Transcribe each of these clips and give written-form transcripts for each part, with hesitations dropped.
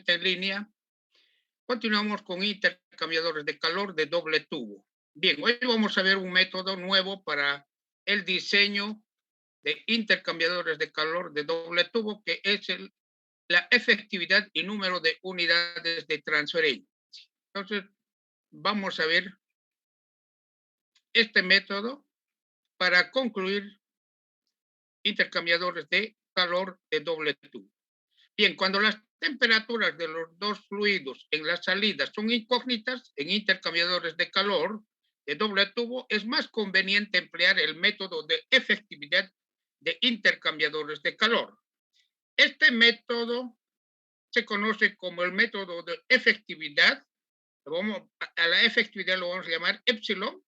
nuevamente en línea. Continuamos con intercambiadores de calor de doble tubo. Bien, hoy vamos a ver un método nuevo para el diseño de intercambiadores de calor de doble tubo, que es la efectividad y número de unidades de transferencia. Entonces, vamos a ver este método para concluir intercambiadores de calor de doble tubo. Bien, cuando las temperaturas de los dos fluidos en la salida son incógnitas en intercambiadores de calor de doble tubo, es más conveniente emplear el método de efectividad de intercambiadores de calor. Este método se conoce como el método de efectividad. A la efectividad lo vamos a llamar epsilon,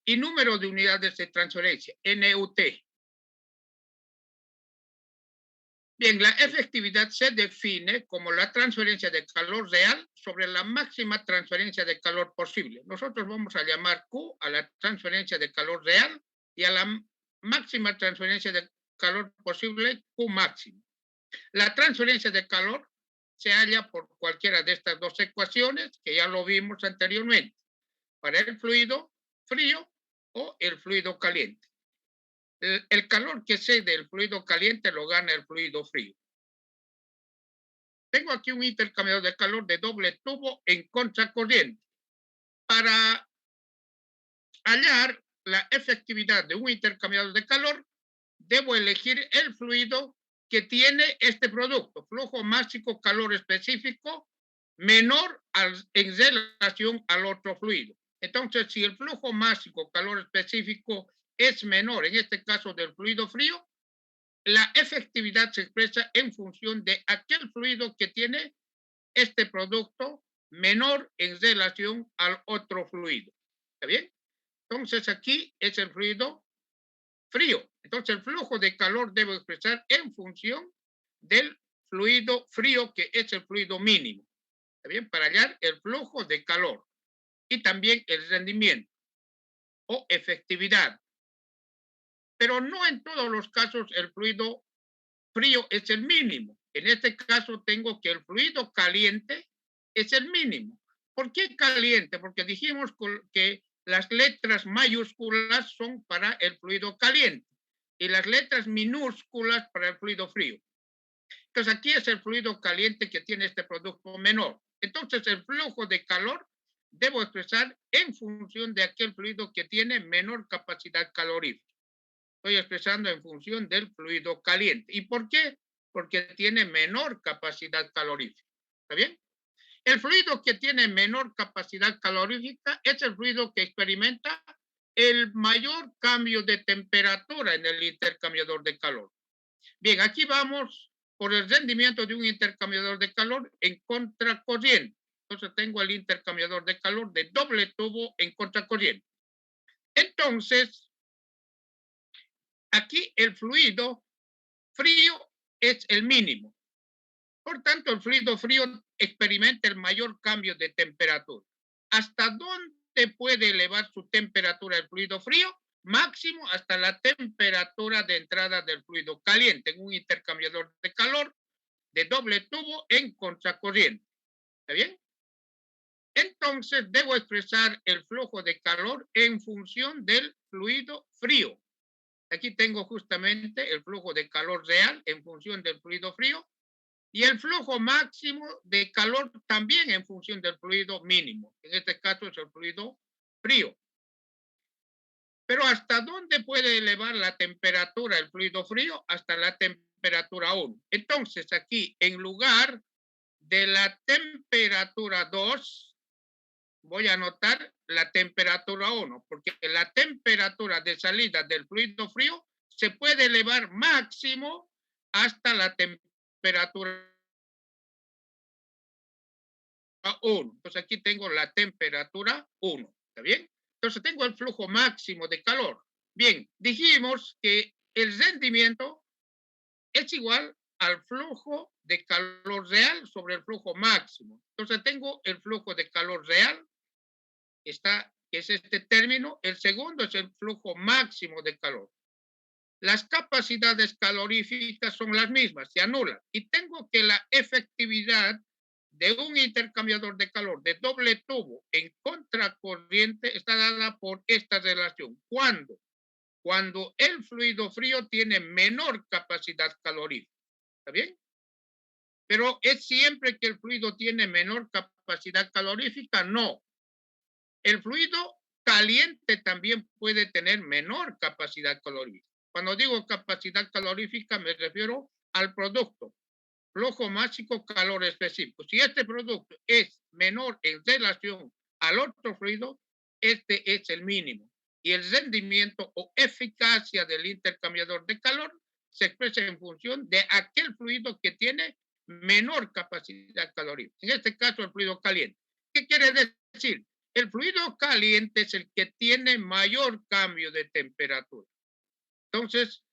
y número de unidades de transferencia, NUT. Bien, la efectividad se define como la transferencia de calor real sobre la máxima transferencia de calor posible. Nosotros vamos a llamar Q a la transferencia de calor real y a la máxima transferencia de calor posible, Q máximo. La transferencia de calor se halla por cualquiera de estas dos ecuaciones que ya lo vimos anteriormente, para el fluido frío o el fluido caliente. El calor que cede el fluido caliente lo gana el fluido frío. Tengo aquí un intercambiador de calor de doble tubo en contracorriente. Para hallar la efectividad de un intercambiador de calor, debo elegir el fluido que tiene este producto, flujo máximo calor específico menor en relación al otro fluido. Entonces, si el flujo máximo calor específico es menor, en este caso del fluido frío, la efectividad se expresa en función de aquel fluido que tiene este producto menor en relación al otro fluido. ¿Está bien? Entonces aquí es el fluido frío. Entonces el flujo de calor debo expresar en función del fluido frío, que es el fluido mínimo. ¿Está bien? Para hallar el flujo de calor y también el rendimiento o efectividad. Pero no en todos los casos el fluido frío es el mínimo. En este caso tengo que el fluido caliente es el mínimo. ¿Por qué caliente? Porque dijimos que las letras mayúsculas son para el fluido caliente y las letras minúsculas para el fluido frío. Entonces aquí es el fluido caliente que tiene este producto menor. Entonces el flujo de calor debo expresar en función de aquel fluido que tiene menor capacidad calorífica. Estoy expresando en función del fluido caliente. ¿Y por qué? Porque tiene menor capacidad calorífica. ¿Está bien? El fluido que tiene menor capacidad calorífica es el fluido que experimenta el mayor cambio de temperatura en el intercambiador de calor. Bien, aquí vamos por el rendimiento de un intercambiador de calor en contracorriente. Entonces tengo el intercambiador de calor de doble tubo en contracorriente. Entonces, aquí el fluido frío es el mínimo. Por tanto, el fluido frío experimenta el mayor cambio de temperatura. ¿Hasta dónde puede elevar su temperatura el fluido frío? Máximo hasta la temperatura de entrada del fluido caliente en un intercambiador de calor de doble tubo en contracorriente. ¿Está bien? Entonces, debo expresar el flujo de calor en función del fluido frío. Aquí tengo justamente el flujo de calor real en función del fluido frío y el flujo máximo de calor también en función del fluido mínimo. En este caso es el fluido frío. Pero ¿hasta dónde puede elevar la temperatura el fluido frío? Hasta la temperatura 1. Entonces aquí, en lugar de la temperatura 2, voy a anotar la temperatura 1, porque la temperatura de salida del fluido frío se puede elevar máximo hasta la temperatura 1. Entonces aquí tengo la temperatura 1. ¿Está bien? Entonces tengo el flujo máximo de calor. Bien, dijimos que el rendimiento es igual al flujo de calor real sobre el flujo máximo. Entonces tengo el flujo de calor real, que es este término. El segundo es el flujo máximo de calor. Las capacidades caloríficas son las mismas, se anulan. Y tengo que la efectividad de un intercambiador de calor de doble tubo en contracorriente está dada por esta relación. ¿Cuándo? Cuando el fluido frío tiene menor capacidad calorífica. ¿Está bien? Pero ¿es siempre que el fluido tiene menor capacidad calorífica? No. El fluido caliente también puede tener menor capacidad calorífica. Cuando digo capacidad calorífica me refiero al producto. Flujo máximo, calor específico. Si este producto es menor en relación al otro fluido, este es el mínimo. Y el rendimiento o eficacia del intercambiador de calor se expresa en función de aquel fluido que tiene menor capacidad calorífica. En este caso, el fluido caliente. ¿Qué quiere decir? El fluido caliente es el que tiene mayor cambio de temperatura. Entonces,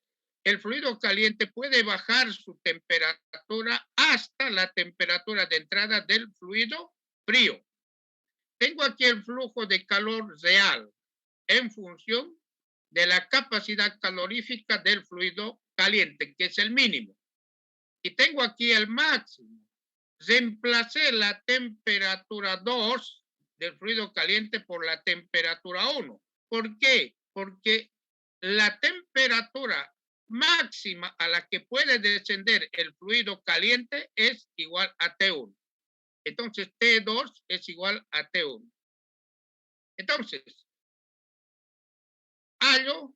el fluido caliente puede bajar su temperatura hasta la temperatura de entrada del fluido frío. Tengo aquí el flujo de calor real en función de la capacidad calorífica del fluido caliente, que es el mínimo. Y tengo aquí el máximo. Reemplacé la temperatura 2 del fluido caliente por la temperatura 1. ¿Por qué? Porque la temperatura máxima a la que puede descender el fluido caliente es igual a T1. Entonces, T2 es igual a T1. Entonces, hallo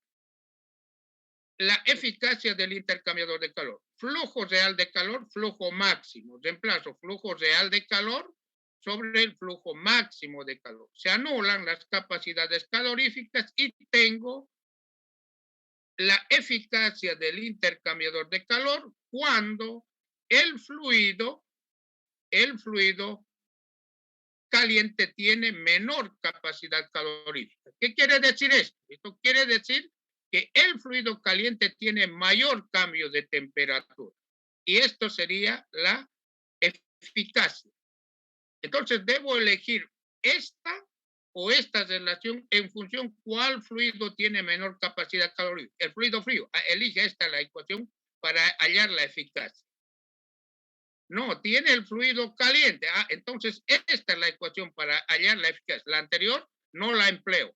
la eficacia del intercambiador de calor. Flujo real de calor, flujo máximo. Reemplazo flujo real de calor sobre el flujo máximo de calor. Se anulan las capacidades caloríficas y tengo la eficacia del intercambiador de calor cuando el fluido caliente tiene menor capacidad calorífica. ¿Qué quiere decir esto? Esto quiere decir que el fluido caliente tiene mayor cambio de temperatura. Y esto sería la eficacia. Entonces, debo elegir esta o esta relación en función cuál fluido tiene menor capacidad calorífica. El fluido frío. Elige esta la ecuación para hallar la eficacia. No, tiene el fluido caliente. Entonces esta es la ecuación para hallar la eficacia. La anterior no la empleo.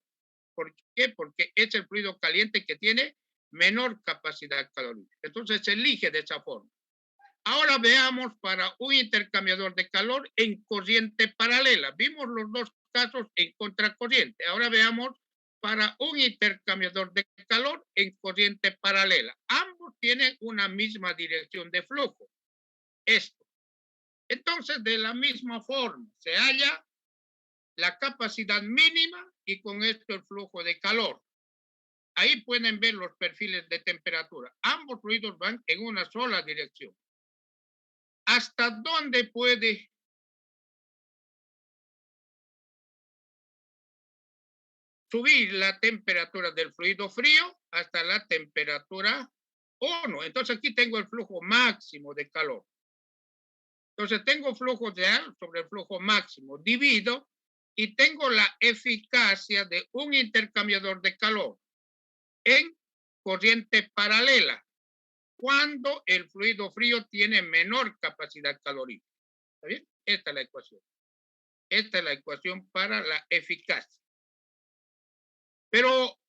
¿Por qué? Porque es el fluido caliente que tiene menor capacidad calórica. Entonces se elige de esa forma. Ahora veamos para un intercambiador de calor en corriente paralela. Vimos los dos casos en contracorriente. Ahora veamos para un intercambiador de calor en corriente paralela. Ambos tienen una misma dirección de flujo. Esto. Entonces, de la misma forma, se halla la capacidad mínima y con esto el flujo de calor. Ahí pueden ver los perfiles de temperatura. Ambos fluidos van en una sola dirección. ¿Hasta dónde puede subir la temperatura del fluido frío? Hasta la temperatura 1. Entonces aquí tengo el flujo máximo de calor. Entonces tengo flujo real sobre el flujo máximo, divido y tengo la eficacia de un intercambiador de calor en corriente paralela cuando el fluido frío tiene menor capacidad calorífica. ¿Está bien? Esta es la ecuación. Esta es la ecuación para la eficacia. Pero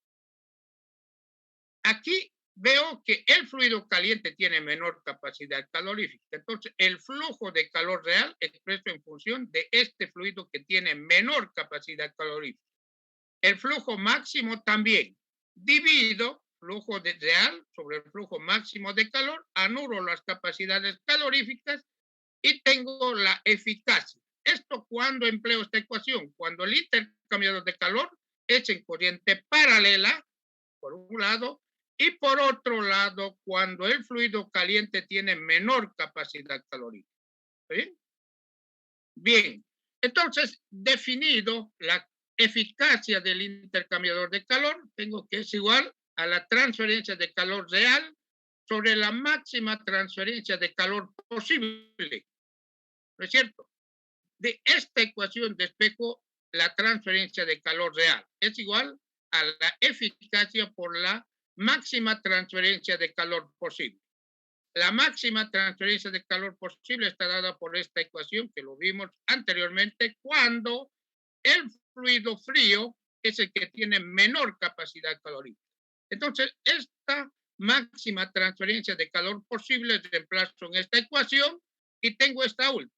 aquí veo que el fluido caliente tiene menor capacidad calorífica. Entonces, el flujo de calor real expreso en función de este fluido que tiene menor capacidad calorífica. El flujo máximo también. Divido flujo real sobre el flujo máximo de calor, anulo las capacidades caloríficas y tengo la eficacia. ¿Esto cuando empleo esta ecuación? Cuando el intercambiador de calor es en corriente paralela, por un lado, y por otro lado, cuando el fluido caliente tiene menor capacidad calórica. ¿Bien? Bien, entonces, definido la eficacia del intercambiador de calor, tengo que es igual a la transferencia de calor real sobre la máxima transferencia de calor posible. ¿No es cierto? De esta ecuación despejo la transferencia de calor real. Es igual a la eficacia por la máxima transferencia de calor posible. La máxima transferencia de calor posible está dada por esta ecuación que lo vimos anteriormente, cuando el fluido frío es el que tiene menor capacidad calorífica. Entonces, esta máxima transferencia de calor posible reemplazo en esta ecuación y tengo esta última.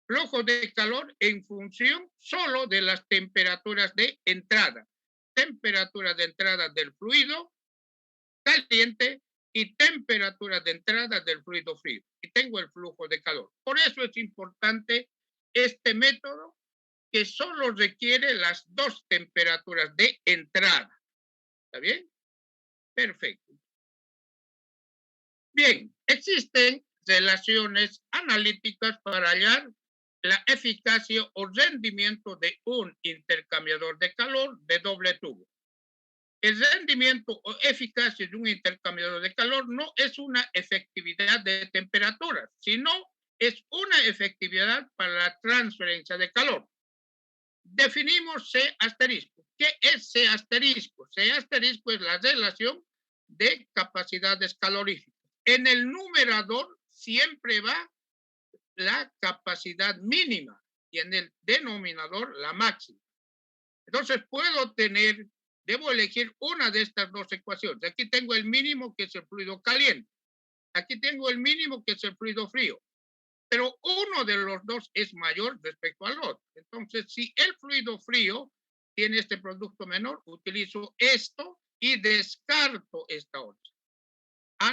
Flujo de calor en función solo de las temperaturas de entrada. Temperatura de entrada del fluido caliente y temperatura de entrada del fluido frío. Y tengo el flujo de calor. Por eso es importante este método que solo requiere las dos temperaturas de entrada. ¿Está bien? Perfecto. Bien, existen relaciones analíticas para hallar la eficacia o rendimiento de un intercambiador de calor de doble tubo. El rendimiento o eficacia de un intercambiador de calor no es una efectividad de temperatura, sino es una efectividad para la transferencia de calor. Definimos C asterisco. ¿Qué es C asterisco? C asterisco es la relación de capacidades caloríficas. En el numerador siempre va la capacidad mínima y en el denominador la máxima. Entonces debo elegir una de estas dos ecuaciones. Aquí tengo el mínimo, que es el fluido caliente. Aquí tengo el mínimo, que es el fluido frío. Pero uno de los dos es mayor respecto al otro. Entonces, si el fluido frío tiene este producto menor, utilizo esto y descarto esta otra.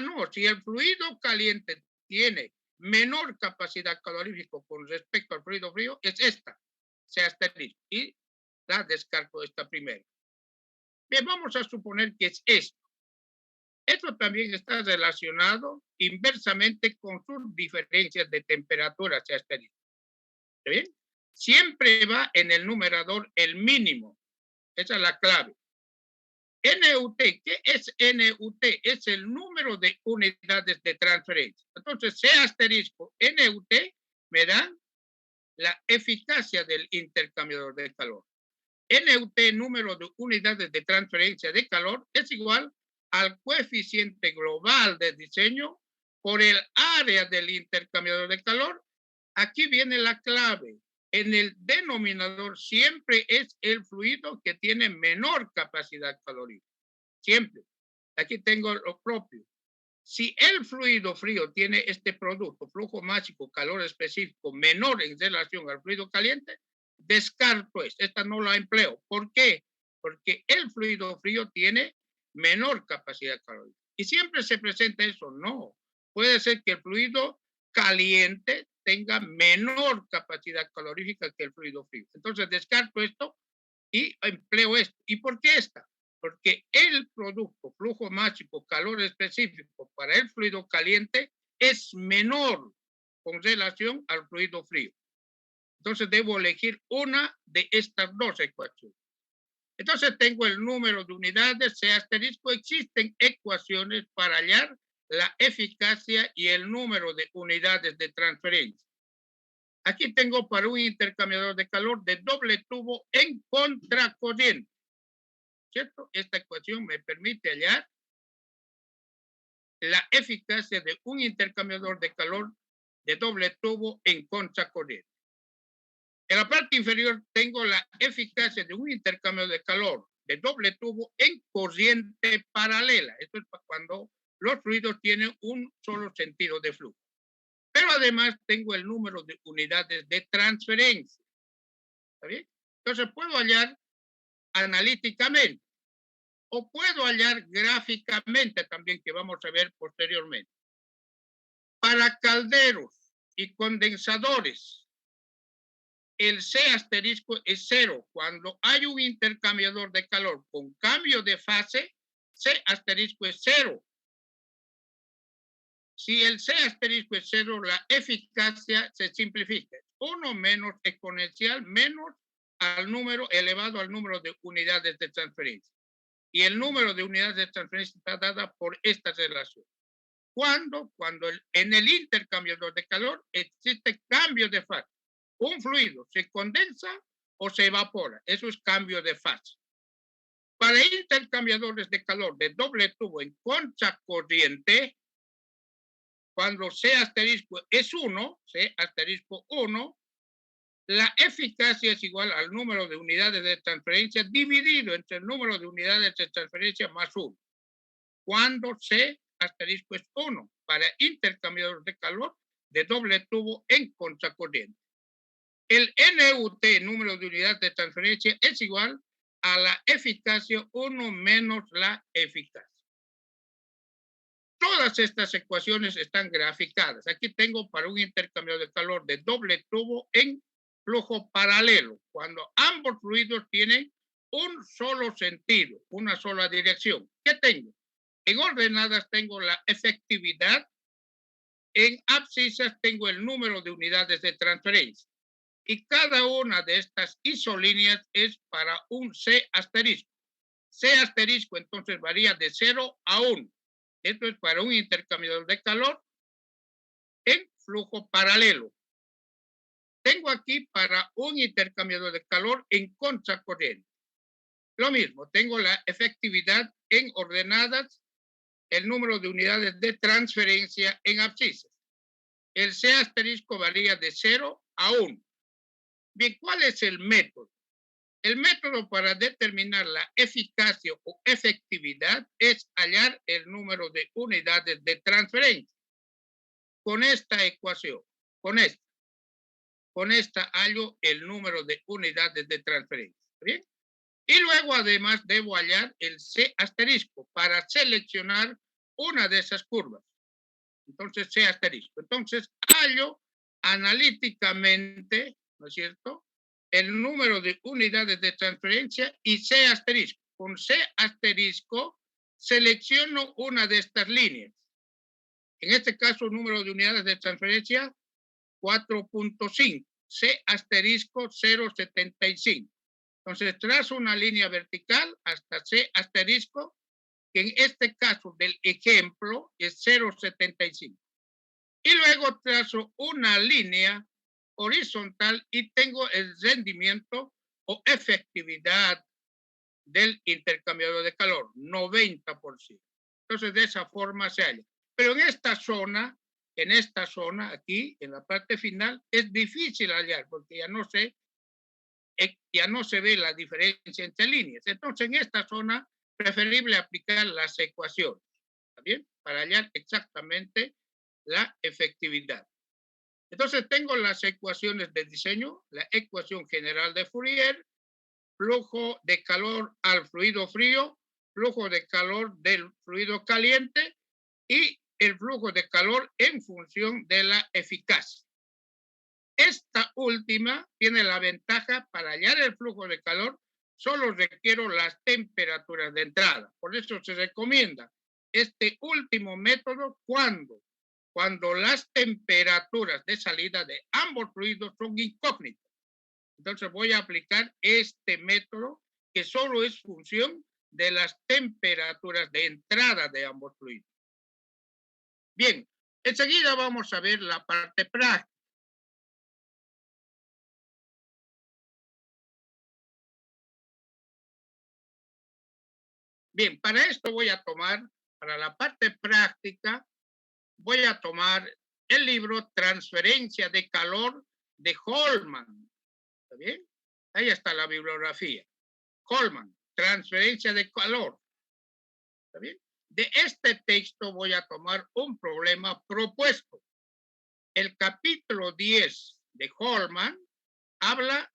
No, si el fluido caliente tiene menor capacidad calorífica con respecto al fluido frío, es esta, sea asterisco, y la descarto esta primera. Bien, vamos a suponer que es esto. Esto también está relacionado inversamente con sus diferencias de temperatura, sea asterisco. ¿Está bien? Siempre va en el numerador el mínimo. Esa es la clave. NUT, ¿qué es NUT? Es el número de unidades de transferencia. Entonces, C asterisco NUT me da la eficacia del intercambiador de calor. NUT, número de unidades de transferencia de calor, es igual al coeficiente global de diseño por el área del intercambiador de calor. Aquí viene la clave. En el denominador siempre es el fluido que tiene menor capacidad calórica. Siempre. Aquí tengo lo propio. Si el fluido frío tiene este producto, flujo máximo, calor específico, menor en relación al fluido caliente, descarto esta no la empleo. ¿Por qué? Porque el fluido frío tiene menor capacidad calórica. Y siempre se presenta eso, no. Puede ser que el fluido caliente tenga menor capacidad calorífica que el fluido frío. Entonces descarto esto y empleo esto. ¿Y por qué esta? Porque el producto, flujo máximo, calor específico para el fluido caliente es menor con relación al fluido frío. Entonces debo elegir una de estas dos ecuaciones. Entonces tengo el número de unidades, C asterisco, existen ecuaciones para hallar la eficacia y el número de unidades de transferencia. Aquí tengo para un intercambiador de calor de doble tubo en contracorriente, ¿cierto? Esta ecuación me permite hallar la eficacia de un intercambiador de calor de doble tubo en contracorriente. En la parte inferior tengo la eficacia de un intercambiador de calor de doble tubo en corriente paralela. Esto es cuando los fluidos tienen un solo sentido de flujo. Pero además tengo el número de unidades de transferencia. ¿Está bien? Entonces puedo hallar analíticamente o puedo hallar gráficamente también, que vamos a ver posteriormente. Para calderos y condensadores, el C asterisco es 0. Cuando hay un intercambiador de calor con cambio de fase, C asterisco es 0. Si el C asterisco es 0, la eficacia se simplifica. 1 menos exponencial menos al número elevado al número de unidades de transferencia. Y el número de unidades de transferencia está dada por esta relación. Cuando en el intercambiador de calor existe cambio de fase. Un fluido se condensa o se evapora. Eso es cambio de fase. Para intercambiadores de calor de doble tubo en contracorriente, cuando C asterisco es 1, C asterisco 1, la eficacia es igual al número de unidades de transferencia dividido entre el número de unidades de transferencia más 1. Cuando C asterisco es 1 para intercambiadores de calor de doble tubo en contracorriente. El NUT, número de unidades de transferencia, es igual a la eficacia 1 menos la eficacia. Todas estas ecuaciones están graficadas. Aquí tengo para un intercambiador de calor de doble tubo en flujo paralelo, cuando ambos fluidos tienen un solo sentido, una sola dirección. ¿Qué tengo? En ordenadas tengo la efectividad, en abscisas tengo el número de unidades de transferencia. Y cada una de estas isolíneas es para un C asterisco. C asterisco entonces varía de 0 a 1. Esto es para un intercambiador de calor en flujo paralelo. Tengo aquí para un intercambiador de calor en contracorriente. Lo mismo, tengo la efectividad en ordenadas, el número de unidades de transferencia en abscisas. El C asterisco varía de 0 a 1. Bien, ¿cuál es el método? El método para determinar la eficacia o efectividad es hallar el número de unidades de transferencia. Con esta ecuación, con esta hallo el número de unidades de transferencia. ¿Bien? Y luego además debo hallar el C asterisco para seleccionar una de esas curvas. Entonces C asterisco. Entonces hallo analíticamente, ¿no es cierto?, el número de unidades de transferencia y C asterisco. Con C asterisco selecciono una de estas líneas. En este caso, número de unidades de transferencia 4.5. C asterisco 0.75. Entonces trazo una línea vertical hasta C asterisco, que en este caso del ejemplo es 0.75. Y luego trazo una línea horizontal y tengo el rendimiento o efectividad del intercambiador de calor, 90%. Entonces, de esa forma se halla. Pero en esta zona, aquí, en la parte final, es difícil hallar porque ya no se ve la diferencia entre líneas. Entonces, en esta zona, preferible aplicar las ecuaciones, ¿está bien? Para hallar exactamente la efectividad. Entonces tengo las ecuaciones de diseño, la ecuación general de Fourier, flujo de calor al fluido frío, flujo de calor del fluido caliente y el flujo de calor en función de la eficacia. Esta última tiene la ventaja para hallar el flujo de calor, solo requiero las temperaturas de entrada. Por eso se recomienda este último método cuando las temperaturas de salida de ambos fluidos son incógnitas. Entonces voy a aplicar este método que solo es función de las temperaturas de entrada de ambos fluidos. Bien, enseguida vamos a ver la parte práctica. Bien, para esto para la parte práctica, voy a tomar el libro Transferencia de Calor de Holman. ¿Está bien? Ahí está la bibliografía. Holman, transferencia de calor. ¿Está bien? De este texto voy a tomar un problema propuesto. El capítulo 10 de Holman habla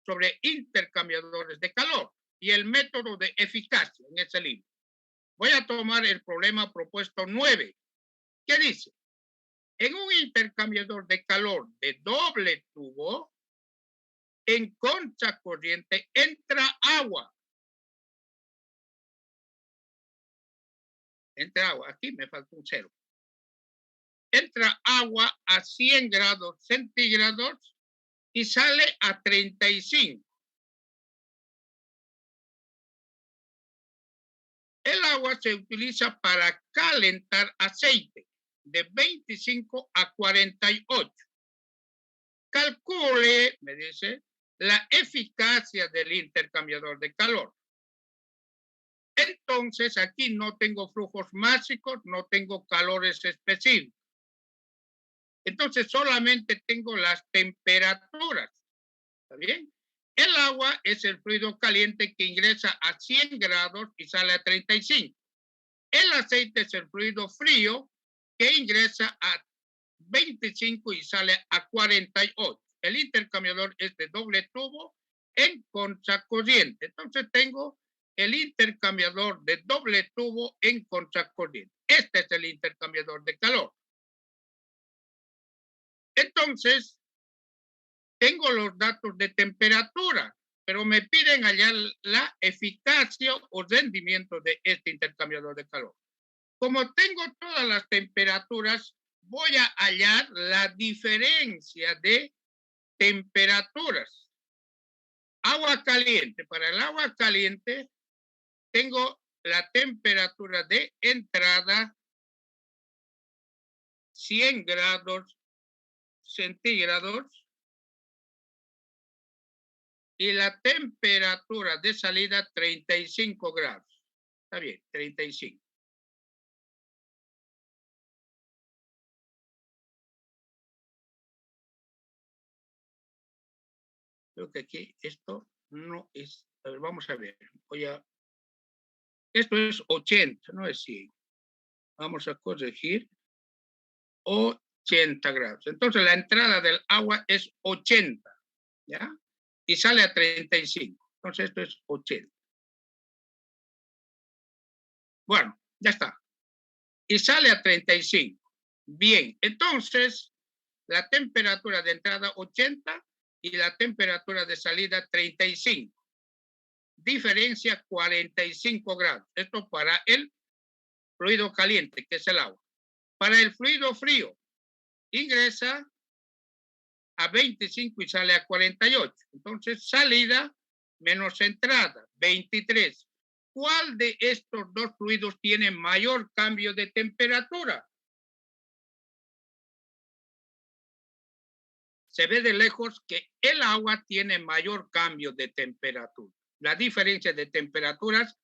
sobre intercambiadores de calor y el método de eficacia en ese libro. Voy a tomar el problema propuesto 9, que dice: en un intercambiador de calor de doble tubo, en contracorriente entra agua. Aquí me falta un 0. Entra agua a 100 grados centígrados y sale a 35. El agua se utiliza para calentar aceite de 25 a 48. Calcule, me dice, la eficacia del intercambiador de calor. Entonces, aquí no tengo flujos máximos, no tengo calores específicos. Entonces solamente tengo las temperaturas. ¿Está bien? El agua es el fluido caliente que ingresa a 100 grados y sale a 35. El aceite es el fluido frío que ingresa a 25 y sale a 48. El intercambiador es de doble tubo en contracorriente. Entonces tengo el intercambiador de doble tubo en contracorriente. Este es el intercambiador de calor. Entonces, tengo los datos de temperatura, pero me piden hallar la eficacia o rendimiento de este intercambiador de calor. Como tengo todas las temperaturas, voy a hallar la diferencia de temperaturas. Agua caliente. Para el agua caliente, tengo la temperatura de entrada 100 grados centígrados y la temperatura de salida 35 grados. Está bien, 35. Creo que aquí esto no es. A ver, vamos a ver. Esto es 80, no es 100. Vamos a corregir. 80 grados. Entonces la entrada del agua es 80, ¿ya? Y sale a 35. Entonces esto es 80. Bueno, ya está. Y sale a 35. Bien, entonces la temperatura de entrada 80 y la temperatura de salida 35. Diferencia 45 grados. Esto para el fluido caliente, que es el agua. Para el fluido frío, ingresa a 25 y sale a 48. Entonces, salida menos entrada, 23. ¿Cuál de estos dos fluidos tiene mayor cambio de temperatura? Se ve de lejos que el agua tiene mayor cambio de temperatura. La diferencia de temperaturas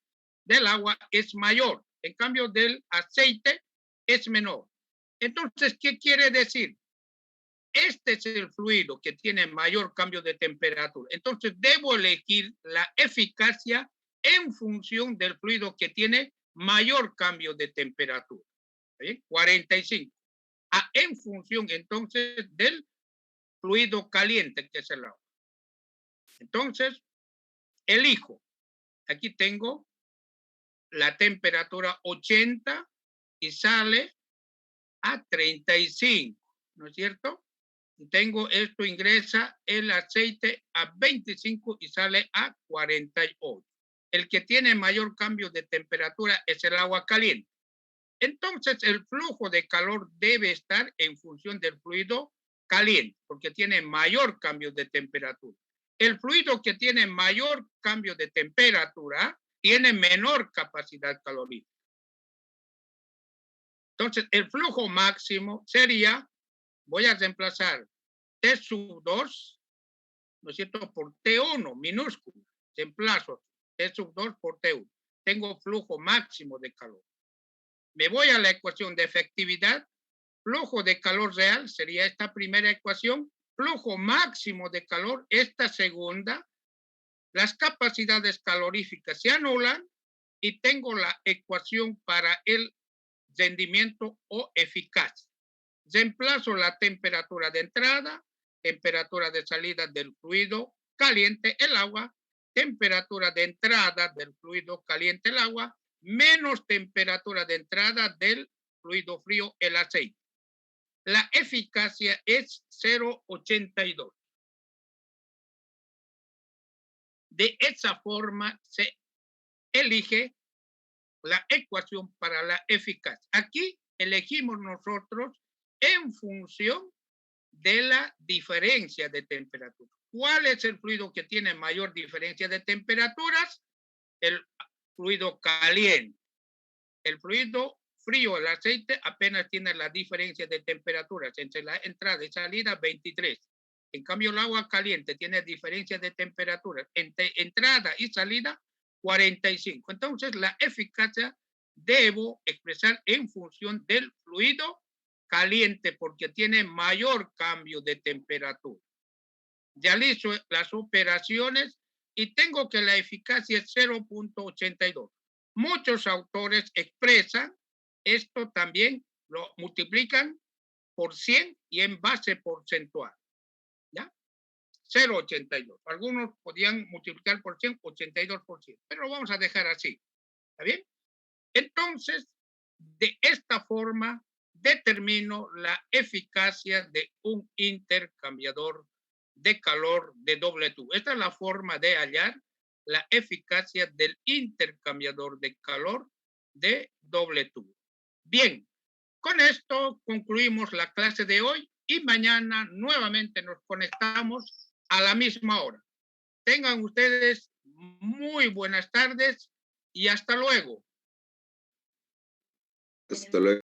del agua es mayor. En cambio, del aceite es menor. Entonces, ¿qué quiere decir? Este es el fluido que tiene mayor cambio de temperatura. Entonces, debo elegir la eficacia en función del fluido que tiene mayor cambio de temperatura. ¿Sí? 45. En función entonces del fluido caliente, que es el agua. Entonces, elijo. Aquí tengo la temperatura 80 y sale a 35, ¿no es cierto? Y tengo esto, ingresa el aceite a 25 y sale a 48. El que tiene mayor cambio de temperatura es el agua caliente. Entonces, el flujo de calor debe estar en función del fluido caliente, porque tiene mayor cambio de temperatura. El fluido que tiene mayor cambio de temperatura tiene menor capacidad calorífica. Entonces, el flujo máximo sería, voy a reemplazar T sub 2, ¿no es cierto?, por T1 minúsculo. Reemplazo T sub 2 por T1. Tengo flujo máximo de calor. Me voy a la ecuación de efectividad. Flujo de calor real sería esta primera ecuación. Flujo máximo de calor, esta segunda. Las capacidades caloríficas se anulan y tengo la ecuación para el rendimiento o eficacia. Reemplazo la temperatura de entrada, temperatura de salida del fluido caliente, el agua, temperatura de entrada del fluido caliente, el agua, menos temperatura de entrada del fluido frío, el aceite. La eficacia es 0,82. De esa forma se elige la ecuación para la eficacia. Aquí elegimos nosotros en función de la diferencia de temperatura. ¿Cuál es el fluido que tiene mayor diferencia de temperaturas? El fluido caliente. El fluido frío, el aceite, apenas tiene la diferencia de temperaturas entre la entrada y salida, 23. En cambio, el agua caliente tiene diferencia de temperaturas entre entrada y salida, 45. Entonces, la eficacia debo expresar en función del fluido caliente porque tiene mayor cambio de temperatura. Realizo las operaciones y tengo que la eficacia es 0.82. Muchos autores expresan esto también, lo multiplican por 100 y en base porcentual. ¿Ya? 0.82. Algunos podían multiplicar por 100, 82%, pero lo vamos a dejar así. ¿Está bien? Entonces, de esta forma, determino la eficacia de un intercambiador de calor de doble tubo. Esta es la forma de hallar la eficacia del intercambiador de calor de doble tubo. Bien, con esto concluimos la clase de hoy y mañana nuevamente nos conectamos a la misma hora. Tengan ustedes muy buenas tardes y hasta luego. Hasta luego.